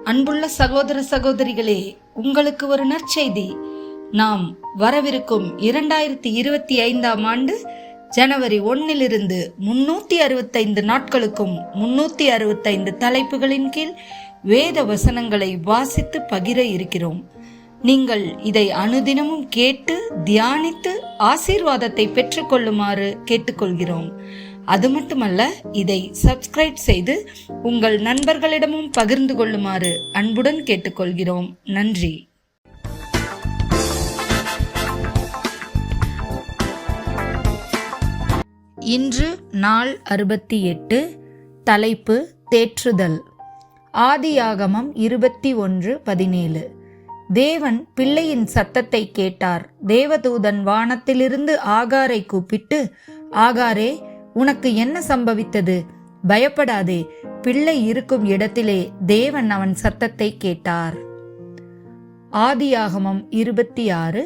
அன்புள்ள சகோதர சகோதரிகளே, உங்களுக்கு ஒரு நற்செய்தி. நாம் வரவிருக்கும் 2025 ஆண்டு ஜனவரி 1 365 நாட்களுக்கும் 365 தலைப்புகளின் கீழ் வேத வசனங்களை வாசித்து பகிர இருக்கிறோம். நீங்கள் இதை அனுதினமும் கேட்டு தியானித்து ஆசீர்வாதத்தை பெற்றுக்கொள்ளுமாறு கேட்டுக்கொள்கிறோம். அது மட்டுமல்ல, இதை சப்ஸ்கிரைப் செய்து உங்கள் நண்பர்களிடமும் பகிர்ந்து கொள்ளுமாறு அன்புடன் கேட்டுக்கொள்கிறோம். நன்றி. இன்று நாள் 68. தலைப்பு தேற்றுதல். ஆதியாகமம் 21:17. தேவன் பிள்ளையின் சத்தத்தை கேட்டார். தேவதூதன் வானத்திலிருந்து ஆகாரை கூப்பிட்டு, ஆகாரே, உனக்கு என்ன சம்பவித்தது? பயப்படாதே, பிள்ளை இருக்கும் இடத்திலே தேவன் அவன் சத்தத்தை கேட்டார். ஆதியாகமம் 26,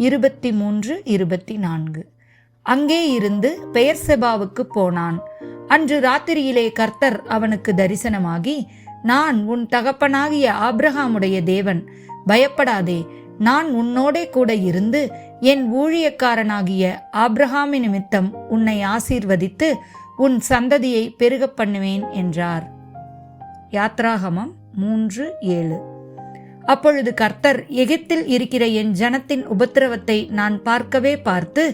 23, 24. அங்கே இருந்து பெயர்செபாவுக்கு போனான். அன்று ராத்திரியிலே கர்த்தர் அவனுக்கு தரிசனமாகி, நான் உன் தகப்பனாகிய ஆபிரகாமுடைய தேவன், பயப்படாதே, நான் உன்னோடே கூட இருந்து என் ஊழியக்காரனாகிய ஆபிரகாமின் நிமித்தம் உன்னை ஆசீர்வதித்து உன் சந்ததியை பெருகப் பண்ணுவேன் என்றார். யாத்ராகமம் 3:7. அப்பொழுது கர்த்தர், எகிப்தில் இருக்கிற என் ஜனத்தின் உபத்திரவத்தை நான் பார்க்கவே பார்த்து,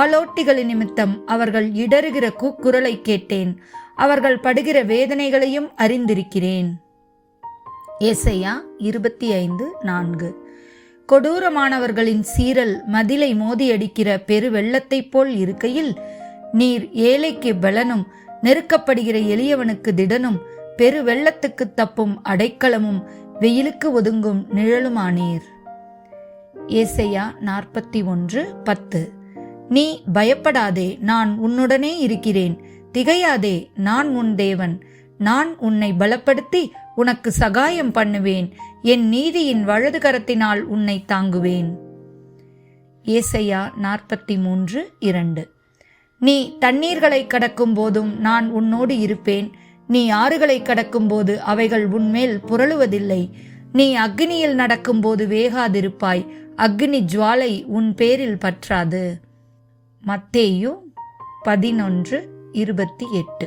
ஆலோட்டிகளின் நிமித்தம் அவர்கள் இடறுகிற கூக்குரலை கேட்டேன், அவர்கள் படுகிற வேதனைகளையும் அறிந்திருக்கிறேன். ஏசாயா 25:4. கொடூரமானவர்களின் சீறல் மதிலை மோதியடிக்கிற பெரு வெள்ளத்தைப் போல் இருக்கையில், நீர் ஏழைக்கு பலனும் நெருக்கப்படுகிற எளியவனுக்கு திடனும் பெரு வெள்ளத்துக்கு தப்பும் அடைக்கலமும் வெயிலுக்கு ஒதுங்கும் நிழலுமானீர். ஏசாயா 41:10. நீ பயப்படாதே, நான் உன்னுடனே இருக்கிறேன், திகையாதே, நான் உன் தேவன், நான் உன்னை பலப்படுத்தி உனக்கு சகாயம் பண்ணுவேன், என் நீதியின் வலது கரத்தினால் உன்னை தாங்குவேன். ஏசாயா 43:2. நீ தண்ணீர்களை கடக்கும் போதும் நான் உன்னோடு இருப்பேன், நீ ஆறுகளை கடக்கும் போது அவைகள் உன்மேல் புரளுவதில்லை, நீ அக்னியில் நடக்கும்போது வேகாதிருப்பாய், அக்னி ஜுவாலை உன் பேரில் பற்றாது. மத்தேயு 11:28.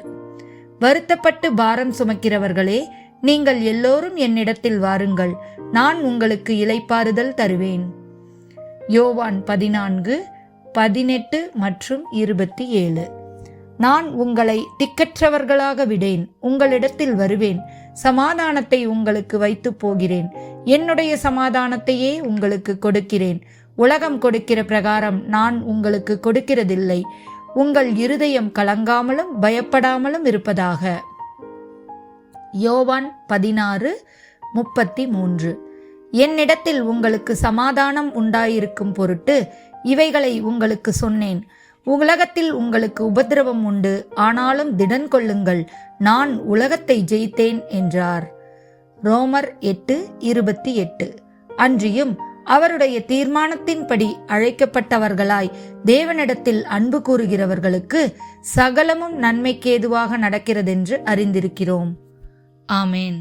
வருத்தப்பட்டு பாரம் சுமக்கிறவர்களே, நீங்கள் எல்லோரும் என்னிடத்தில் வாருங்கள், நான் உங்களுக்கு இளைப்பாறுதல் தருவேன். யோவான் 14:18 மற்றும் 27. நான் உங்களை திக்கற்றவர்களாக விடேன், உங்களிடத்தில் வருவேன், சமாதானத்தை உங்களுக்கு வைத்து போகிறேன், என்னுடைய சமாதானத்தையே உங்களுக்கு கொடுக்கிறேன், உலகம் கொடுக்கிற பிரகாரம் நான் உங்களுக்கு கொடுக்கிறதில்லை, உங்கள் இருதயம் கலங்காமலும் பயப்படாமலும் இருப்பதாக. யோவான் 16:33. என்னிடத்தில் உங்களுக்கு சமாதானம் உண்டாயிருக்கும் பொருட்டு இவைகளை உங்களுக்கு சொன்னேன், உலகத்தில் உங்களுக்கு உபத்திரவம் உண்டு, ஆனாலும் திடன் கொள்ளுங்கள், நான் உலகத்தை ஜெயித்தேன் என்றார். ரோமர் 8:28. அன்றியும் அவருடைய தீர்மானத்தின்படி அழைக்கப்பட்டவர்களாய் தேவனிடத்தில் அன்பு கூறுகிறவர்களுக்கு சகலமும் நன்மைக்கேதுவாக நடக்கிறதென்று அறிந்திருக்கிறோம். ஆமேன்.